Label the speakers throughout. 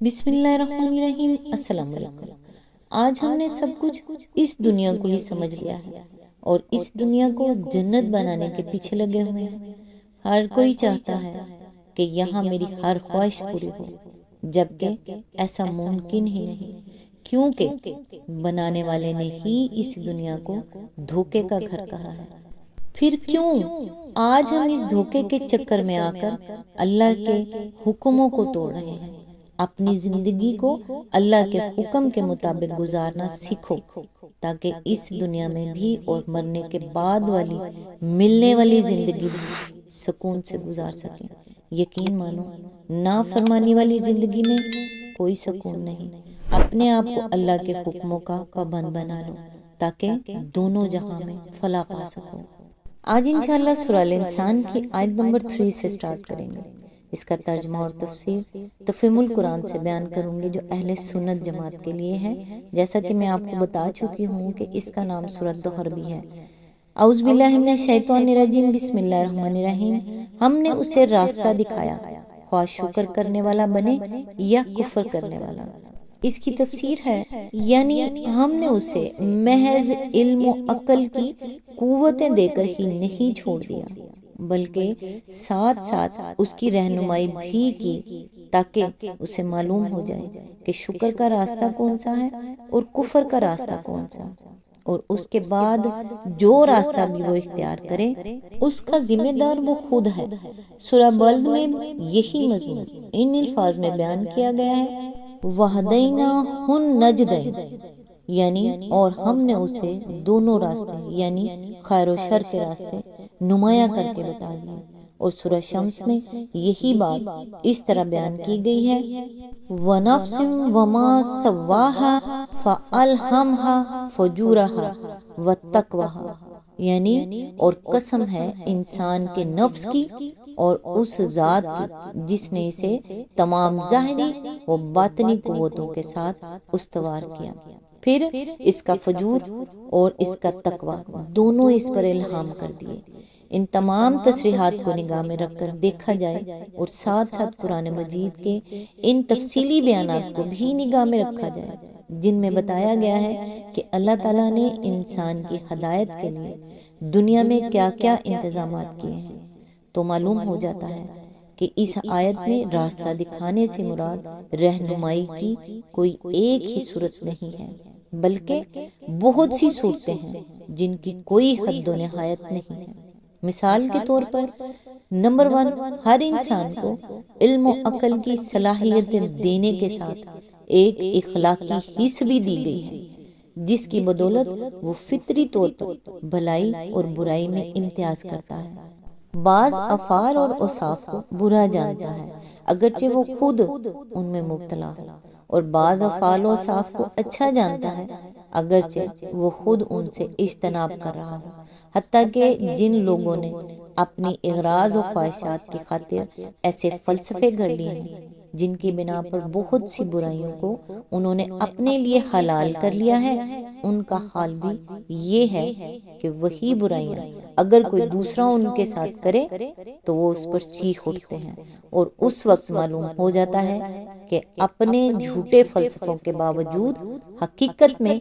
Speaker 1: بسم اللہ الرحمن الرحیم۔ السلام علیکم۔ آج ہم نے سب کچھ اس دنیا کو ہی سمجھ لیا ہے اور اس دنیا کو جنت بنانے کے پیچھے لگے ہوئے ہیں۔ ہر کوئی چاہتا ہے کہ یہاں میری ہر خواہش پوری ہو، جبکہ ایسا ممکن ہی نہیں، کیونکہ بنانے والے نے ہی اس دنیا کو دھوکے کا گھر کہا ہے۔ پھر کیوں آج ہم اس دھوکے کے چکر میں آ کر اللہ کے حکموں کو توڑ رہے ہیں؟ اپنی زندگی کو اللہ کے حکم کے مطابق گزارنا سیکھو، تاکہ اس دنیا میں بھی اور مرنے کے بعد والی ملنے والی زندگی بھی سکون سے گزار سکیں۔ یقین مانو، نافرمانی والی زندگی میں کوئی سکون نہیں۔ اپنے آپ کو اللہ کے حکموں کا پابند بنا لو، تاکہ دونوں جہاں میں فلاح پا سکو۔ آج انشاءاللہ سورہ الانسان کی آیت نمبر 3 سے سٹارٹ کریں گے۔ اس کا ترجمہ اور تفسیر تفہیم القرآن سے بیان کروں گی، جو اہل سنت جماعت کے لیے ہے، جیسا کہ میں آپ کو بتا چکی ہوں کہ اس کا نام سورہ دہر بھی ہے۔ اعوذ باللہ من الشیطان الرجیم، بسم اللہ الرحمن الرحیم۔ ہم نے اسے راستہ دکھایا، خواہ شکر کرنے والا بنے یا کفر کرنے والا۔ اس کی تفسیر ہے، یعنی ہم نے اسے محض علم و عقل کی قوتیں دے کر ہی نہیں چھوڑ دیا، بلکہ ساتھ ساتھ اس کی رہنمائی بھی کی، تاکہ اسے معلوم ہو جائے کہ شکر کا راستہ کون سا ہے اور کفر کا راستہ کون سا، اور اس کے بعد جو راستہ بھی وہ اختیار کرے اس کا ذمہ دار وہ خود ہے۔ سورہ بلد میں یہی مضمون ان الفاظ میں بیان کیا گیا ہے، وَهَدَيْنَاهُ النَّجْدَيْنِ، یعنی اور ہم نے اسے دونوں راستے یعنی خیر و شر کے راستے نمایاں کر کے بتا دیے۔ اور سورہ شمس میں یہی بات اس طرح بیان کی گئی ہے، وَنَفْسٍ وَمَا سَوَّاهَا فَأَلْهَمْهَا فُجُورَهَا وَتَقْوَاهَا، یعنی اور قسم ہے انسان کے نفس کی اور اس ذات کی جس نے اسے تمام ظاہری و باطنی قوتوں کے ساتھ استوار کیا، پھر اس کا فجور اور اس کا تقوی دونوں اس پر الہام کر دیے۔ ان تمام تصریحات کو نگاہ میں رکھ کر دیکھا جائے اور ساتھ ساتھ قرآن مجید کے ان تفصیلی بیانات کو بھی نگاہ میں رکھا جائے، جن میں بتایا گیا ہے کہ اللہ تعالیٰ نے انسان کی ہدایت کے لیے دنیا میں کیا کیا انتظامات کیے ہیں، تو معلوم ہو جاتا ہے کہ اس آیت میں راستہ دکھانے سے مراد رہنمائی کی کوئی ایک ہی صورت نہیں ہے، بلکہ بہت سی صورتیں ہیں جن کی کوئی حد و نہایت نہیں ہے۔ مثال کے طور پر نمبر 1، ہر انسان کو علم و عقل کی صلاحیتیں دینے کے ساتھ ایک اخلاقی حص بھی دی گئی ہے، جس کی بدولت وہ فطری طور پر بھلائی اور برائی میں امتیاز کرتا ہے۔ بعض افعال اور اوصاف کو برا جانتا ہے اگرچہ وہ خود ان میں مبتلا ہو، اور بعض افعال و اوصاف کو اچھا جانتا ہے اگرچہ وہ خود ان سے اجتناب کر رہا ہو۔ حتیٰ کہ جن لوگوں نے اپنی اغراض و خواہشات کی خاطر ایسے فلسفے گھڑ لیے ہیں جن کی بنا پر بہت سی برائیوں کو انہوں نے اپنے لیے حلال کر لیا ہے، ان کا حال بھی یہ ہے کہ وہی برائیاں اگر کوئی دوسرا ان کے ساتھ کرے تو وہ اس پر چیخ اٹھتے ہیں، اور اس وقت معلوم ہو جاتا ہے کہ اپنے جھوٹے فلسفوں کے باوجود حقیقت میں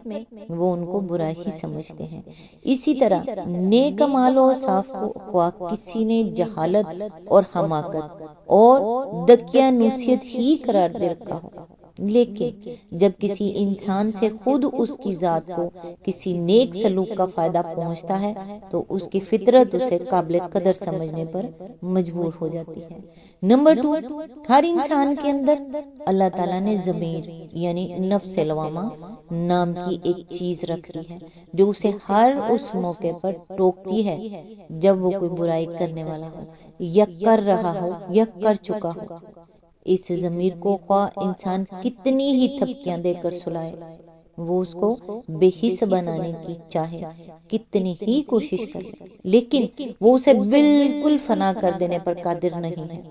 Speaker 1: وہ ان کو برا ہی سمجھتے ہیں۔ اسی طرح نیک اعمال و اوصاف کو خواہ کسی نے جہالت اور حماقت اور دقیانوسیت ہی قرار دے رکھا ہو، لیکن جب کسی انسان سے خود اس کی ذات کو کسی نیک سلوک کا فائدہ پہنچتا ہے تو اس کی فطرت اسے قابل قدر سمجھنے پر مجبور ہو جاتی ہے۔ نمبر 2، ہر انسان کے اندر اللہ تعالیٰ نے ضمیر یعنی نفس لوامہ نام کی ایک چیز رکھ دی ہے، جو اسے ہر اس موقع پر ٹوکتی ہے جب وہ کوئی برائی کرنے والا ہو یا کر رہا ہو یا کر چکا ہو۔ اس ضمیر کو خواہ انسان کتنی ہی تھپکیاں دے کر سلائے، وہ اس کو بے حس بنانے کی چاہے کتنی ہی کوشش کرے، لیکن وہ اسے بالکل فنا کر دینے پر قادر نہیں ہے۔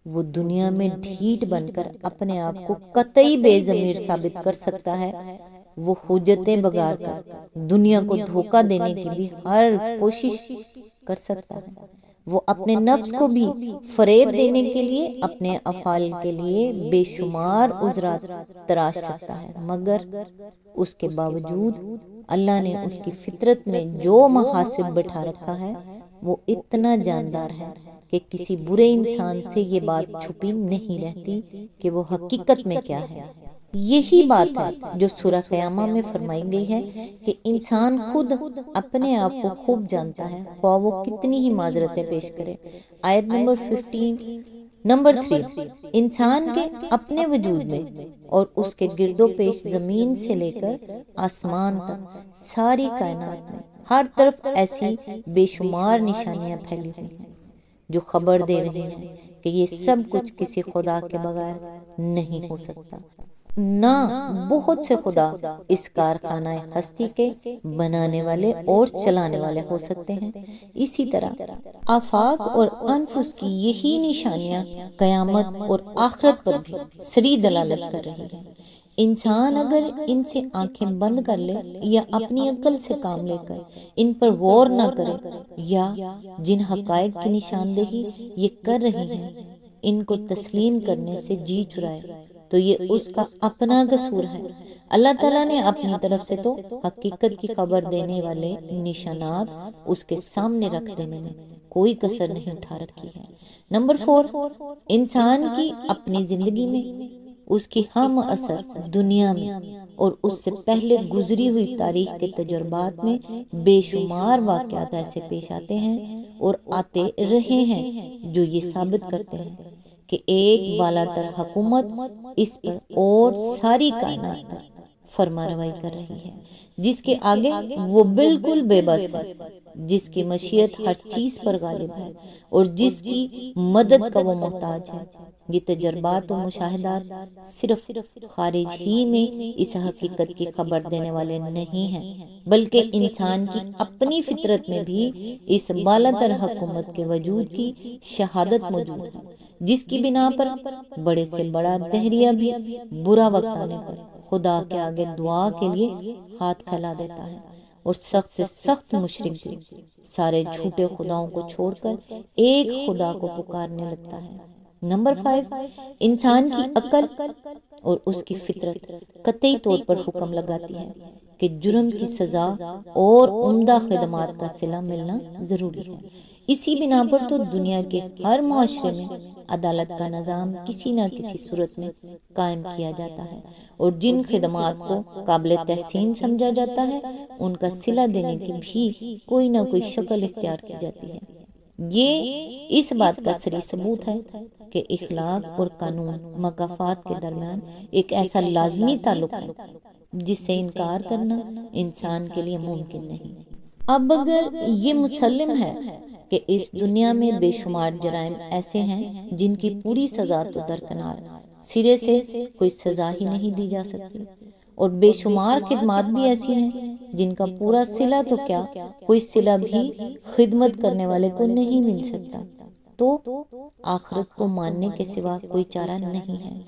Speaker 1: وہ دنیا میں ڈھیٹ بن کر اپنے آپ کو قطعی بے ضمیر ثابت کر سکتا ہے، وہ حجتیں بگاڑ کر دنیا کو دھوکہ دینے کی بھی ہر کوشش کر سکتا ہے، وہ اپنے نفس کو بھی فریب دینے کے لیے اپنے افعال کے لیے بے شمار عذرات تراش سکتا ہے، مگر اس کے باوجود اللہ نے اس کی فطرت میں جو محاسب بٹھا رکھا ہے وہ اتنا جاندار ہے کہ کسی برے انسان سے یہ بات چھپی نہیں رہتی کہ وہ حقیقت میں کیا ہے۔ یہی بات ہے جو سورہ قیامہ میں فرمائی گئی ہے کہ انسان خود اپنے آپ کو خوب جانتا ہے، خواہ وہ کتنی ہی معذرتیں پیش کرے۔ آیت نمبر 15 نمبر 3، انسان کے اپنے وجود میں اور اس کے گرد و پیش زمین سے لے کر آسمان تک ساری کائنات میں ہر طرف ایسی بے شمار نشانیاں پھیلی ہوئی ہیں جو خبر دے رہی ہیں کہ یہ سب کچھ کسی خدا کے بغیر نہیں ہو سکتا، نہ بہت سے خدا اس کارخانہ ہستی کے بنانے والے اور چلانے والے ہو سکتے ہیں۔ اسی طرح آفاق اور انفس کی یہی نشانیاں قیامت اور آخرت پر بھی صریح دلالت کر رہی ہیں۔ انسان اگر ان سے آنکھیں بند کر لے یا اپنی عقل سے کام لے کر ان پر غور نہ کرے یا جن حقائق کی نشاندہی یہ کر رہی ہیں ان کو تسلیم کرنے سے جی چرائے تو یہ اس کا اپنا قصور ہے۔ اللہ تعالیٰ نے اپنی طرف سے تو حقیقت کی خبر دینے والے نشانات اس کے سامنے رکھ دینے میں کوئی کسر نہیں اٹھا رکھی ہے۔ نمبر 4، انسان کی اپنی زندگی میں، اس کی ہم اثر دنیا میں اور اس سے پہلے گزری ہوئی تاریخ کے تجربات میں بے شمار واقعات ایسے پیش آتے ہیں اور آتے رہے ہیں جو یہ ثابت کرتے ہیں کہ ایک بالاتر حکومت اس پر اور ساری کائنات پر فرما روائی کر رہی ہے، جس کے آگے وہ بالکل بے بس ہے، جس کی مشیت ہر چیز پر غالب ہے اور جس کی مدد کا وہ محتاج ہے۔ یہ تجربات و مشاہدات صرف خارج ہی میں اس حقیقت کی خبر دینے والے نہیں ہیں، بلکہ انسان کی اپنی فطرت میں بھی اس بالاتر حکومت کے وجود کی شہادت موجود ہے، جس کی بنا پر بڑے سے بڑا دہریہ بھی برا وقت آنے پر خدا کے آگے دعا کے لیے ہاتھ پھیلا دیتا ہے اور سخت سے سخت مشرک بھی سارے جھوٹے خداؤں کو چھوڑ کر ایک خدا کو پکارنے لگتا ہے۔ نمبر 5، انسان کی عقل اور اس کی فطرت قطعی طور پر حکم لگاتی ہے کہ جرم کی سزا اور عمدہ خدمات کا صلہ ملنا ضروری ہے۔ اسی بنا پر تو دنیا کے ہر معاشرے میں عدالت کا نظام کسی نہ کسی صورت میں قائم کیا جاتا ہے اور جن خدمات کو قابل تحسین سمجھا جاتا ہے ان کا صلہ دینے کی بھی کوئی نہ کوئی شکل اختیار کی جاتی ہے۔ یہ اس بات کا صریح ثبوت ہے کہ اخلاق اور قانون مکافات کے درمیان ایک ایسا لازمی تعلق ہے جس سے انکار کرنا انسان کے لیے ممکن نہیں۔ اب اگر یہ مسلم ہے کہ اس دنیا میں بے شمار جرائم ایسے ہیں جن کی پوری سزا تو درکنار، سرے سے کوئی سزا ہی نہیں دی جا سکتی، اور بے شمار خدمات بھی ایسی ہیں جن کا پورا صلہ تو کیا کوئی صلہ بھی خدمت کرنے والے کو نہیں مل سکتا، تو آخرت کو ماننے کے سوا کوئی چارہ نہیں ہے،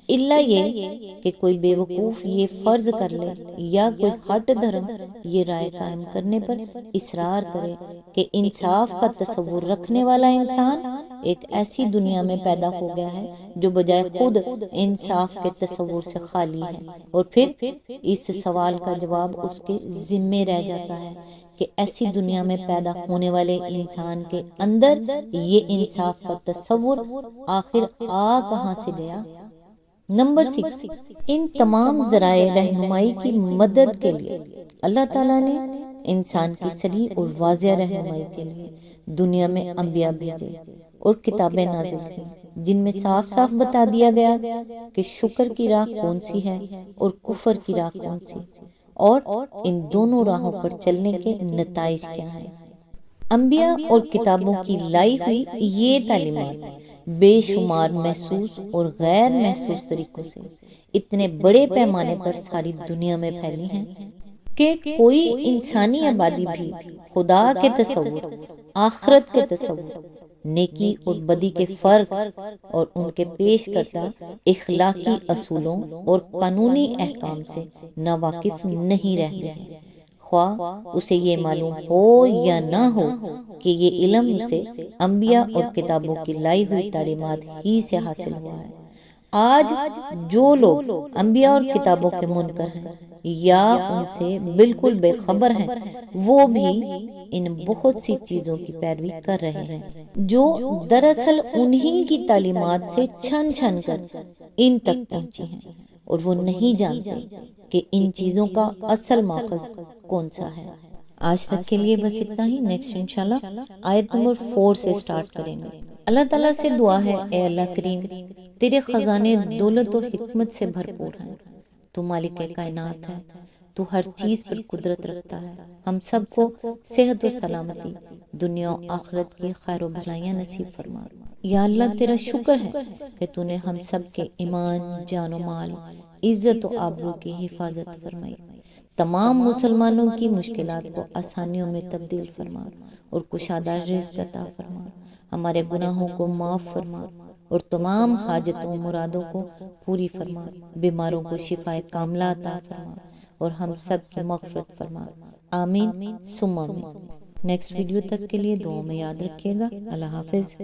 Speaker 1: الا یہ کہ کوئی بے وقوف یہ فرض کر لے یا کوئی ہٹ دھرم یہ رائے قائم کرنے پر اصرار کرے کہ انصاف کا تصور رکھنے والا انسان ایک ایسی دنیا میں پیدا ہو گیا ہے جو بجائے خود انصاف کے تصور سے خالی ہے، اور پھر اس سوال کا جواب اس کے ذمے رہ جاتا ہے کہ ایسی دنیا میں پیدا ہونے والے انسان کے اندر یہ انصاف کا تصور آخر آ کہاں سے گیا۔ نمبر 6، ان تمام ذرائع رہنمائی کی مدد کے لیے اللہ تعالیٰ نے انسان کی صریح اور واضح رہنمائی کے لیے دنیا میں انبیاء بھیجے اور کتابیں نازل کی جن میں صاف صاف بتا دیا گیا کہ شکر کی راہ کون سی ہے اور کفر کی راہ کون سی، اور ان دونوں راہوں پر چلنے کے نتائج کیا ہیں۔ انبیاء اور کتابوں کی لائی ہوئی یہ تعلیمات بے شمار محسوس اور غیر محسوس طریقوں سے اتنے بڑے پیمانے پر ساری دنیا میں پھیلی ہیں کہ کوئی انسانی آبادی بھی خدا کے تصور، آخرت کے تصور، نیکی اور بدی کے فرق اور ان کے پیش کردہ اخلاقی اصولوں اور قانونی احکام سے ناواقف نہیں رہ گئے۔ خواہ اسے یہ معلوم ہو یا نہ ہو کہ یہ علم اسے انبیاء اور کتابوں کی لائی ہوئی تعلیمات ہی سے حاصل ہوا ہے۔ آج جو لوگ انبیاء اور کتابوں کے منکر ہیں یا ان سے بالکل بے خبر ہیں، وہ بھی ان بہت سی چیزوں کی پیروی کر رہے ہیں جو دراصل انہی کی تعلیمات سے چھن چھن کر ان تک پہنچی ہیں، اور وہ نہیں جانتے کہ ان چیزوں کا اصل ماخذ کون سا ہے۔ آج تک کے لیے بس اتنا ہی۔ نیکسٹ انشاءاللہ آیت نمبر 4 سے سٹارٹ کریں گے۔ اللہ تعالیٰ سے دعا ہے، اے اللہ کریم، تیرے خزانے دولت و حکمت سے بھرپور ہیں، تو مالک کائنات ہے، تو ہر چیز پر قدرت رکھتا ہے۔ ہم سب کو صحت و سلامتی، دنیا و آخرت کی خیر و بھلائیاں نصیب فرما۔ یا اللہ تیرا شکر ہے کہ تو نے ہم سب کے ایمان، جان و مال، عزت و آبرو کی حفاظت فرمائی، تمام مسلمانوں کی مشکلات کو آسانیوں میں تبدیل فرما اور کشادہ رزق عطا فرما، ہمارے گناہوں کو معاف فرما اور تمام حاجتوں مرادوں کو پوری فرما، بیماروں کو شفائے کاملہ عطا فرما اور ہم سب کی مغفرت فرما، آمین ثم آمین۔ نیکسٹ ویڈیو تک کے لیے دعاؤں میں یاد رکھیے گا۔ اللہ حافظ۔